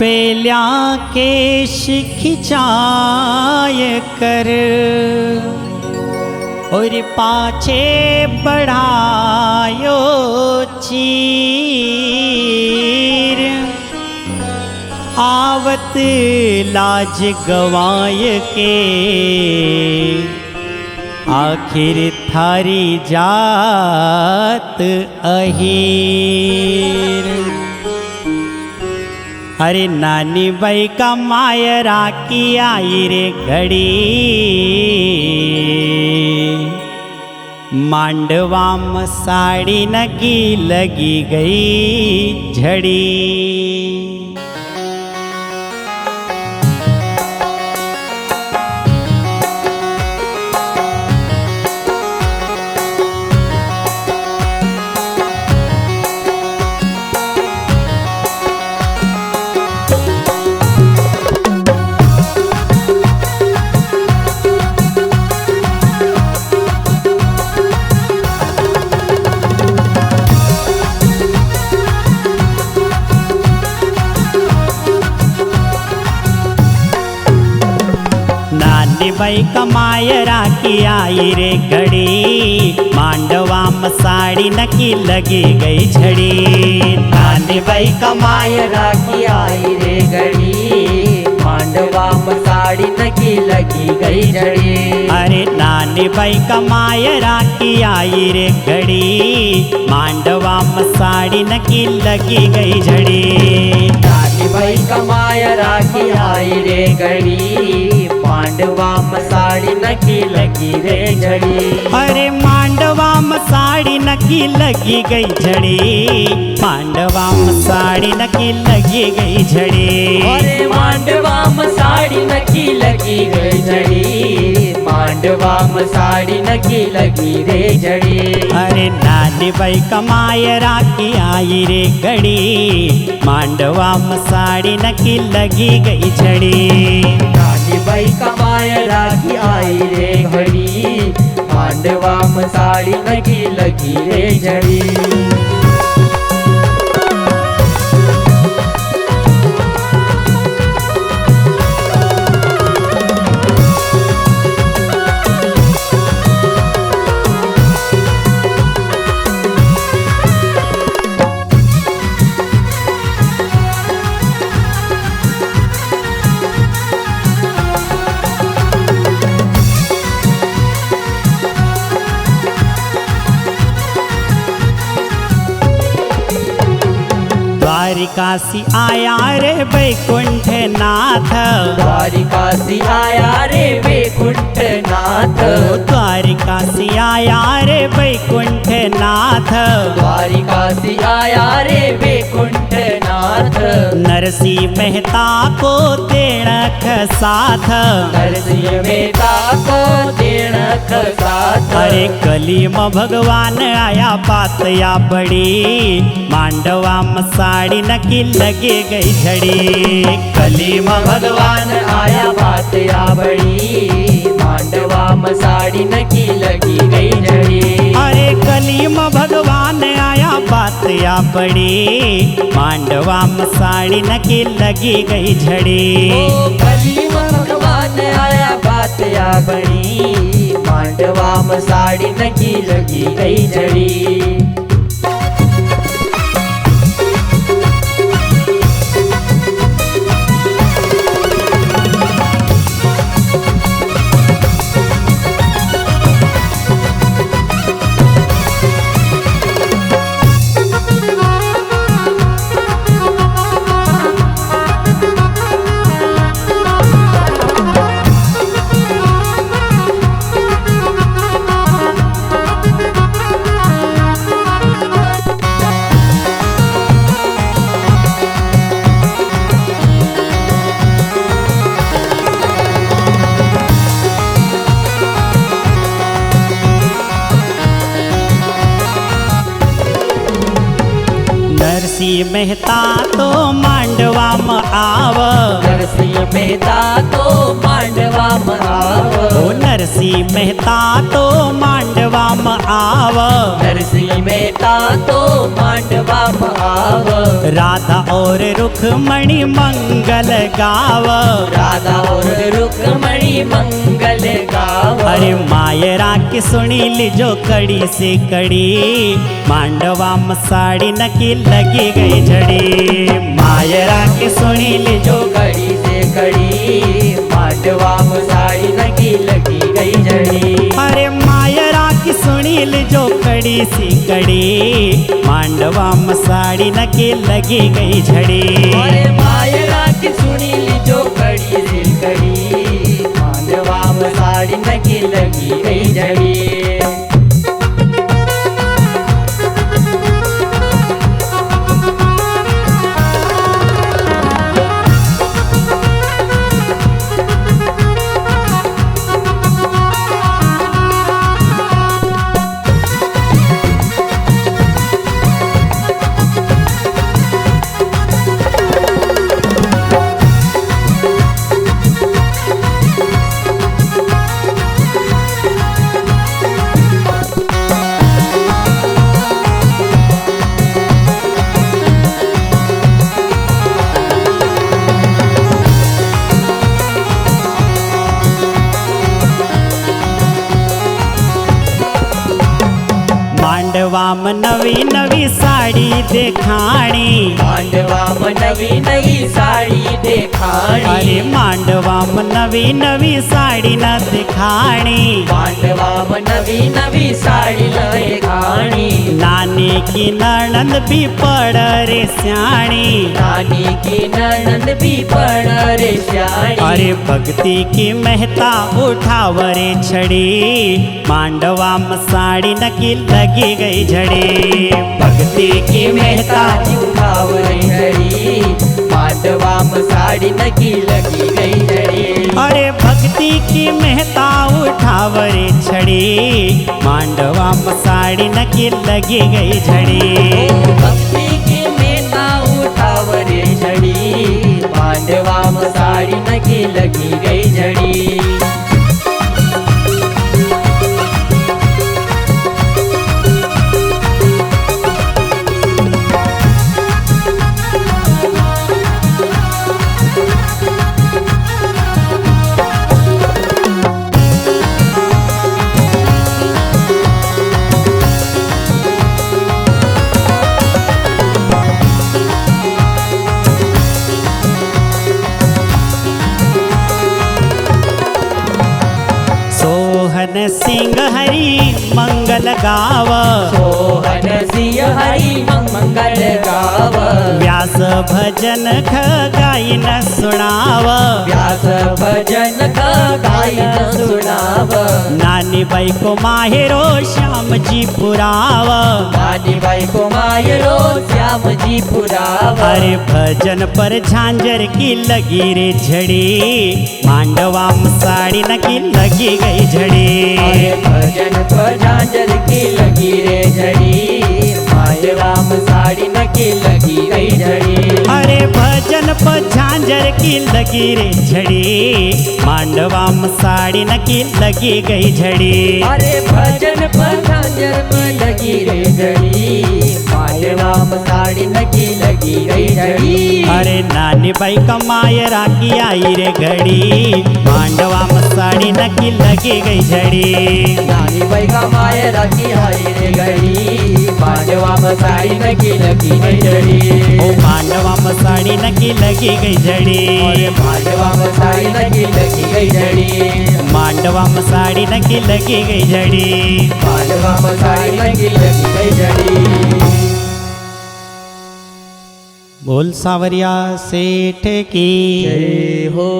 पेल्या केश खिंचाय कर और पाछे बढ़ायो चीर, आवत लाज गवाय के आखिर थारी जात अहीर। अरे नानी बाई का मायरा की आई रे घड़ी, मांडवा में साड़ी नकी लगी गई झड़ी। बाई कमायरा की आई रे घड़ी, मांडवा में साड़ी नकी लगी गई झड़ी। नानी बाई कमायरा की आई रे घड़ी, मांडवा में साड़ी नकी लगी गई झड़ी। अरे नानी बाई कमायरा की आई रे घड़ी, मांडवा में साड़ी नकी लगी गई झड़ी। नानी बाई कमायरा की आई रे घड़ी, मांडवा में साड़ी नकी लगी रे झड़ी। अरे मांडवा में साड़ी नकी लगी गई झड़ी, मांडवा में साड़ी नकी लगी गई झड़ी। अरे मांडवा में साड़ी नकी लगी रे झड़ी, मांडवा में साड़ी नकी लगी रे झड़ी। अरे नानी बाई कमायरा की आई रे घड़ी, मांडवा में साड़ी नकी लगी गई झड़ी। नानी बाई कमायरा की आई रे घड़ी, मांडवा में साड़ी नकी लगी रे झड़ी। द्वारिकासी आया रे वैकुंठ नाथ, द्वारिकासी आया रे वैकुंठ नाथ, द्वारिकासी आया रे वैकुंठ नाथ, द्वारिकासी आया रे वैकुंठ नाथ। नरसिंह मेहता को तेणख साथ, नरसिंह मेहता को तेणख साथ। अरे कली में भगवान आया बात या बड़ी, मांडवा में साड़ी नकी लगी गई झड़ी। कली में भगवान आया बात या बड़ी, मांडवा में साड़ी नकी लगी गई झड़ी। अरे कली में भगवान आया बात या बड़ी, मांडवा में साड़ी नकी लगी गई झड़ी। ओ कली में भगवान आया बात या बड़ी, मांडवा में साड़ी नकी लगी गई झड़ी। नरसिंह मेहता तो मांडवा में आव, नरसिंह मेहता तो मांडवा में आव, ओ नरसिंह मेहता तो मांडवा में आव, नरसिंह मेहता तो मांडवा में आव। गाव, राधा और रुक्मणी मंगल गाव। राधा और रुक्मणी मंगल गाव। अरे मायरा की सुनील जो कड़ी से कड़ी, मांडवा में साड़ी नकी लगी गई झड़ी। मायरा की सुनील जो कड़ी से कड़ी, मांडवा में साड़ी नकी लगी गई झड़ी। अरे मायरा की सुनील जो कड़ी सी कड़ी, मांडवा में साड़ी नकी लगी गई झड़ी। अरे मायरा की सुनील जो कड़ी से कड़ी, मांडवा में साड़ी नकी लगी गई झड़ी। मांडवा में नवी नवी साड़ी देखाणी। मांडवा में नवी नवी साड़ी देखाणी। अरे मांडवा में नवी नवी साड़ी न दिखाणी। मांडवा में नवी नवी साड़ी देखाणी। नानी की ननद भी पड़ रे स्याणी। नानी की ननद भी पड़ रे स्याणी। अरे भक्ति की मेहता उठावरे छड़ी, मांडवा में साड़ी नकी लगी गई झड़ी। भक्ति की मेहता उठावरे झड़ी, मांडवा में साड़ी नकी लगी गई झड़ी। अरे भक्ति की मेहता उठावरे छड़ी, मांडवा में साड़ी नकी लगी गई झड़ी। भक्ति की मेहता उठावरे झड़ी, मांडवा में साड़ी नकी लगी गई झड़ी। सोहन सिंह हरि मंगल गाव। सोहन सिंह हरि मंगल गाव। व्यास भजन ख गायन सुनाव। व्यास भजन ख गायन सुनाव। नानी बाई को माहेरो श्याम जी पुराव। नानी बाई को मायरो श्याम जी पुराव। अरे भजन पर झांझर की लगी रे झड़ी, मांडवा में साड़ी नकी लगी गई झड़ी। अरे भजन पर झांझर की लगी रे झड़ी, मांडवा में साड़ी नकी लगी गई झड़ी। अरे भजन पर झांझर की लगी रे झड़ी, मांडवा में साड़ी नकी लगी गई झड़ी। अरे भजन पर झांझर में लगी रे झड़ी, मांडवा में साड़ी नकी लगी गई झड़ी। अरे नानी बाई कमाए राखी आई रे घड़ी, मांडवा में साड़ी नकी लगी गई झड़ी। नानी बाई का माय राखी आई रे घड़ी, मांडवा में साड़ी नकी लगी गई झड़ी। ओ मांडवा में साड़ी नकी लगी गई झड़ी। अरे मांडवा में साड़ी नकी लगी गई झड़ी। मांडवा में साड़ी नकी लगी गई झड़ी। मांडवा में साड़ी नकी लगी गई झड़ी। बोल सावरिया सेठ की जय हो।